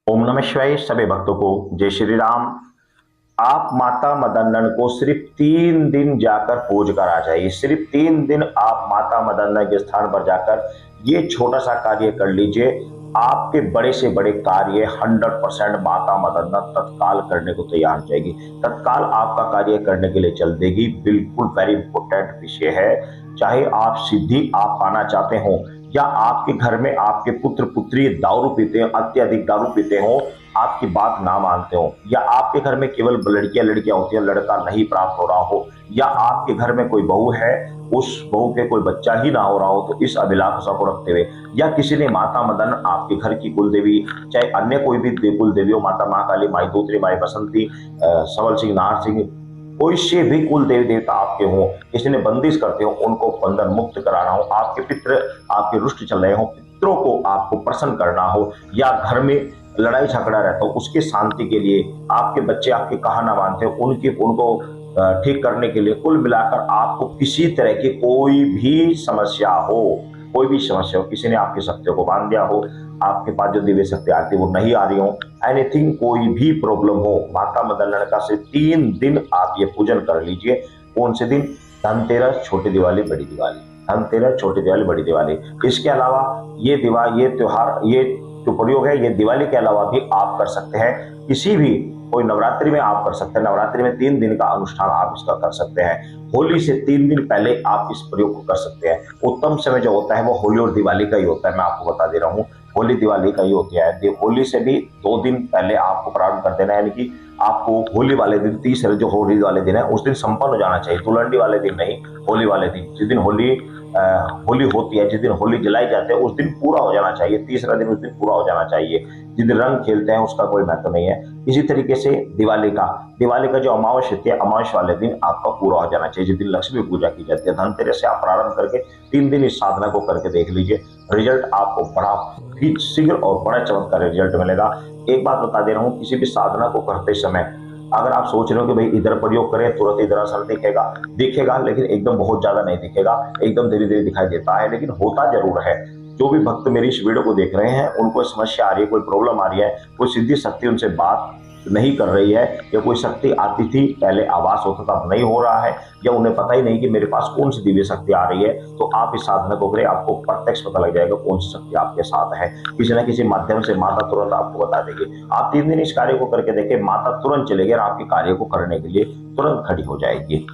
ओम नमः शिवाय। सभी भक्तों को जय श्री राम। आप माता मदन्नन को सिर्फ 3 दिन जाकर पूज कर आ जाइए। सिर्फ 3 दिन आप माता मदन्नन के स्थान पर जाकर ये छोटा सा कार्य कर लीजिए। आपके बड़े से बड़े कार्य 100% माता मदन्नन तत्काल करने को तैयार हो जाएगी। तत्काल आपका कार्य करने के लिए चल देगी। बिल्कुल वेरी इंपॉर्टेंट विषय है। चाहे आप सिद्धि आप पाना चाहते हो या आपके घर में आपके पुत्र पुत्री दारू पीते हो, अत्यधिक दारू पीते हो, आपकी बात ना मानते हो, या आपके घर में केवल लड़कियां लड़कियां होती हैं, लड़का नहीं प्राप्त हो रहा हो, या आपके घर में कोई बहू है, उस बहू के कोई बच्चा ही ना हो रहा हो, तो इस अभिलाषा को रखते हुए, या किसी ने माता मदन आपके घर की कुल देवी, चाहे अन्य कोई भी कुल देवी हो, माता महाकाली, माई दूसरी, माई बसंती, सबल सिंह, नाहर सिंह, कोई से भी कुल देवी देवता आपके हो, किसी ने बंदिश करते हो, उनको बंधन मुक्त कराना हो, आपके पितृ आपके रुष्ट चल रहे हो, पितरों को आपको प्रसन्न करना हो, या घर में लड़ाई झगड़ा रहता हो, उसकी शांति के लिए, आपके बच्चे आपके कहा ना मानते हो, उनको ठीक करने के लिए, कुल मिलाकर आपको किसी तरह की कोई भी समस्या हो, किसी ने आपकी शक्तियों को बांध दिया हो, आपके पास जो दिव्य शक्ति आती है वो नहीं आ रही हो, एनीथिंग, कोई भी प्रॉब्लम हो, माता मदन का से 3 दिन आप ये पूजन कर लीजिए। कौन से दिन? धनतेरस, छोटी दिवाली, बड़ी दिवाली। धनतेरस, छोटी दिवाली, बड़ी दिवाली। इसके अलावा ये त्योहार, ये जो प्रयोग है, ये दिवाली के अलावा भी आप कर सकते हैं। किसी भी कोई नवरात्रि में आप कर सकते हैं। नवरात्रि में 3 दिन का अनुष्ठान आप इसका कर सकते हैं। होली से 3 दिन पहले आप इस प्रयोग को कर सकते हैं। उत्तम समय जो होता है वो होली और दिवाली का ही होता है। मैं आपको बता दे रहा हूँ, होली दिवाली का ही होता है। होली से भी 2 दिन पहले आपको प्रारंभ कर देना है, यानी कि आपको होली वाले दिन, तीसरे जो होली वाले दिन है, उस दिन संपन्न हो जाना चाहिए। तुलंडी वाले दिन नहीं, होली वाले दिन, जिस दिन होली होती है, जिस दिन होली जलाई जाती है, उस दिन पूरा हो जाना चाहिए। तीसरा दिन उस दिन पूरा हो जाना चाहिए। जिस दिन रंग खेलते हैं उसका कोई महत्व नहीं है। इसी तरीके से दिवाली का जो अमावस्या है, अमावस्या वाले दिन आपका पूरा हो जाना चाहिए, जिस दिन लक्ष्मी पूजा की जाती है। धनतेरस से आप प्रारंभ करके 3 दिन इस साधना को करके देख लीजिए। रिजल्ट आपको बड़ा ही शीघ्र और बड़ा चमत्कार रिजल्ट मिलेगा। एक बात बता दे रहा हूँ, किसी भी साधना को करते समय अगर आप सोच रहे हो कि भाई इधर प्रयोग करें तुरंत इधर असर दिखेगा, लेकिन एकदम बहुत ज्यादा नहीं दिखेगा, एकदम धीरे धीरे दिखाई देता है, लेकिन होता जरूर है। जो भी भक्त मेरी इस वीडियो को देख रहे हैं, उनको समस्या आ रही है, कोई प्रॉब्लम आ रही है, कोई सिद्धि शक्ति उनसे बात नहीं कर रही है, या कोई शक्ति आती थी पहले आवास होता था अब नहीं हो रहा है, या उन्हें पता ही नहीं कि मेरे पास कौन सी दिव्य शक्ति आ रही है, तो आप इस साधना को करें, आपको प्रत्यक्ष पता लग जाएगा कौन सी शक्ति आपके साथ है। किसी न किसी माध्यम से माता तुरंत आपको बता देगी। आप 3 दिन इस कार्य को करके देखें, माता तुरंत चलेगी और आपके कार्य को करने के लिए तुरंत खड़ी हो जाएगी।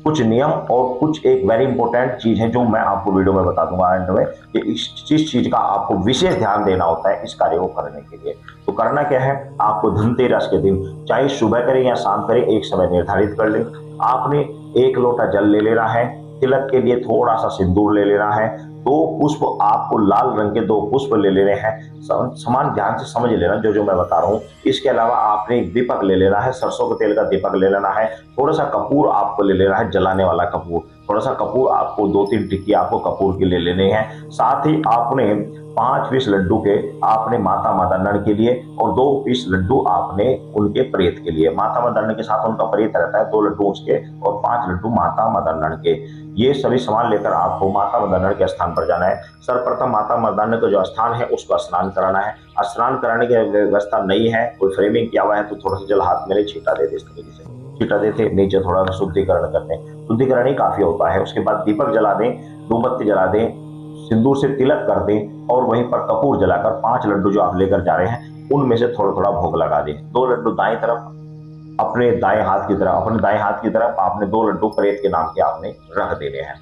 कुछ नियम और कुछ एक वेरी इंपॉर्टेंट चीज है जो मैं आपको वीडियो में बता दूंगा एंड में, कि इस चीज का आपको विशेष ध्यान देना होता है इस कार्य को करने के लिए। तो करना क्या है, आपको धनतेरस के दिन, चाहे सुबह करें या शाम करें, एक समय निर्धारित कर लें। आपने 1 लोटा जल ले लेना है, तिलक के लिए थोड़ा सा सिंदूर ले लेना है, 2 पुष्प, आपको लाल रंग के 2 पुष्प ले लेने हैं। समान ध्यान से समझ लेना जो जो मैं बता रहा हूँ। इसके अलावा आपने एक दीपक ले लेना है, सरसों के तेल का दीपक ले लेना है, थोड़ा सा कपूर आपको ले लेना है, जलाने वाला कपूर, थोड़ा सा कपूर आपको 2-3 टिक्की आपको कपूर की ले लेने हैं। साथ ही आपने 5 पीस लड्डू के आपने माता मदन के लिए, और 2 पीस लड्डू आपने उनके प्रेत के लिए। माता मदन के साथ उनका प्रेत रहता है, 2 लड्डू उसके और 5 लड्डू माता मदन के। ये सभी सामान लेकर आपको माता मदन के स्थान पर जाना है। सर्वप्रथम माता मदन का जो स्थान है उसको स्नान कराना है। स्नान कराने की व्यवस्था नहीं है, कोई फ्रेमिंग किया हुआ है, तो थोड़ा सा जल हाथ में छीटा दे, इस तरीके से छीटा देते, नीचे थोड़ा सा शुद्धिकरण करते हैं, शुद्धिकरण ही काफी होता है। उसके बाद दीपक जला दें, धूपबत्ती जला दें, सिंदूर से तिलक कर दें, और वहीं पर कपूर जलाकर 5 लड्डू जो आप लेकर जा रहे हैं उनमें से थोड़ा थोड़ा भोग लगा दें। 2 लड्डू दाएं तरफ, अपने दाएं हाथ की तरफ आपने 2 लड्डू प्रेत के नाम के आपने रख देने हैं।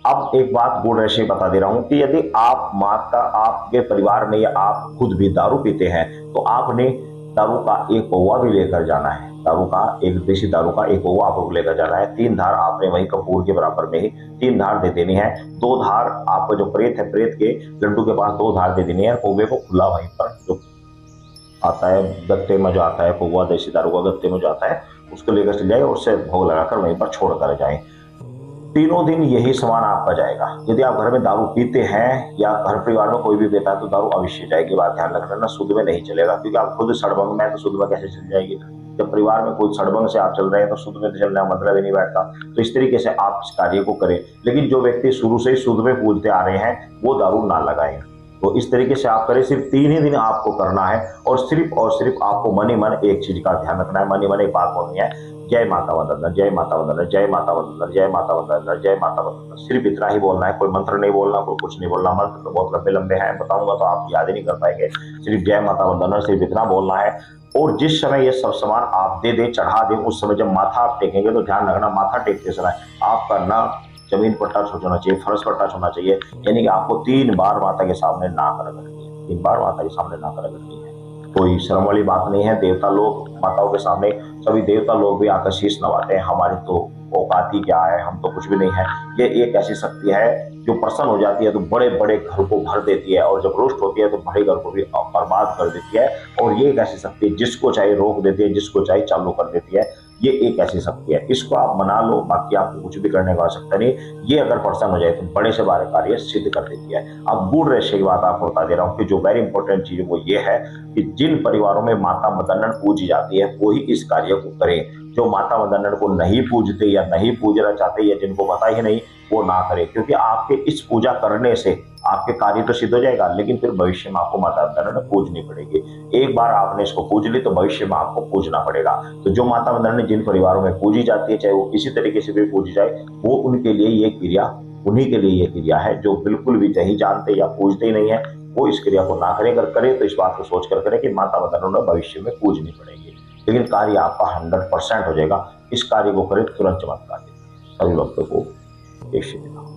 अब एक बात गूढ़ रहस्य बता दे रहा हूं कि यदि आपके परिवार में या आप खुद भी दारू पीते हैं, तो आपने दारू का एक पौवा भी लेकर जाना है। देसी दारू का एक पौवा आपको लेकर जाना है। 3 धार आपने वही कपूर के बराबर में ही 3 धार दे देनी है। 2 धार आपको जो प्रेत है, प्रेत के लड्डू के पास 2 धार दे देनी है। पौवे को खुला वहीं पर जो आता है गत्ते में, जो आता है पौवा देसी दारू का गत्ते में जो आता है, उसको लेकर चले जाए और उससे भोग लगाकर वहीं पर छोड़ कर जाए। तीनों दिन यही सामान आपका जाएगा। यदि आप घर में दारू पीते हैं या घर परिवार में कोई भी पीता है, तो दारू अवश्य जाएगी। बात ध्यान रखना, शुद्ध में नहीं चलेगा, क्योंकि आप खुद सड़भंग में है तो शुद्ध में कैसे चल जाएगी। जब परिवार में कोई सड़भंग से आप चल रहे हैं तो शुद्ध में तो चलने का मतलब ही नहीं बैठता। तो इस तरीके से आप इस कार्य को करें। लेकिन जो व्यक्ति शुरू से ही शुद्ध में पूजते आ रहे हैं वो दारू ना लगाएं, तो इस तरीके से आप करें। सिर्फ 3 ही दिन आपको करना है और सिर्फ आपको मन ही मन एक चीज का ध्यान रखना है। मन ही मन एक बात बोलनी है, जय माता वंदना, जय माता वंदना, जय माता वंदना, जय माता वंदना, जय माता वंदना। सिर्फ इतना ही बोलना है, कोई मंत्र नहीं बोलना, कोई कुछ नहीं बोलना। मंत्र तो बहुत लंबे लंबे हैं, बताऊंगा तो आप याद ही नहीं कर पाएंगे। सिर्फ जय माता वंदना, सिर्फ इतना बोलना है। और जिस समय ये सब सामान आप दे दे, चढ़ा दे, उस समय जब माथा आप टेकेंगे तो ध्यान रखना, माथा टेकते समय आपका ना जमीन पर टच होना चाहिए, फर्श पर टच होना चाहिए। यानी कि आपको 3 बार माता के सामने नाक रगड़नी है, 3 बार माता के सामने नाक रगड़नी है। कोई शर्म वाली बात नहीं है। देवता लोग माताओं के सामने, सभी देवता लोग भी आकर शीश नवाते हैं। हमारी तो औकात ही क्या है, हम तो कुछ भी नहीं है। ये एक ऐसी शक्ति है जो प्रसन्न हो जाती है तो बड़े बड़े घर को भर देती है, और जब रुष्ट होती है तो बड़े घर को भी बर्बाद कर देती है। और ये एक ऐसी शक्ति है जिसको चाहे रोक देती है, जिसको चाहे चालू कर देती है। ये एक ऐसी शक्ति है, इसको आप मना लो, बाकी आपको कुछ भी करने की आवश्यकता नहीं। ये अगर प्रसन्न हो जाए तो बड़े से बड़े कार्य सिद्ध कर देती है। अब गूढ़ रहस्य की बात आपको बता दे रहा हूँ कि जो वेरी इंपॉर्टेंट चीज वो ये है कि जिन परिवारों में माता मदन्नन पूजी जाती है वो ही इस कार्य को करें। जो माता मदन्नन को नहीं पूजते या नहीं पूजना चाहते या जिनको पता ही नहीं, वो ना करे। क्योंकि आपके इस पूजा करने से आपके कार्य तो सिद्ध हो जाएगा, लेकिन फिर भविष्य में आपको माता मदन्नन पूजनी पड़ेगी। एक बार आपने इसको पूज ली तो भविष्य में आपको पूजना पड़ेगा। तो जो माता मदन्नन जिन परिवारों में पूजी जाती है, चाहे वो किसी तरीके से भी पूजी जाए, वो उनके लिए ये क्रिया, उन्हीं के लिए ये क्रिया है। जो बिल्कुल भी नहीं जानते या पूजते ही नहीं है, वो इस क्रिया को ना करें। अगर करें तो इस बात को सोच कर करें कि माता मदन्नन भविष्य में पूजनी पड़ेगी, लेकिन कार्य आपका 100% हो जाएगा। इस कार्य को करें, तुरंत चमत्कार। सभी भक्तों को जय श्री राम।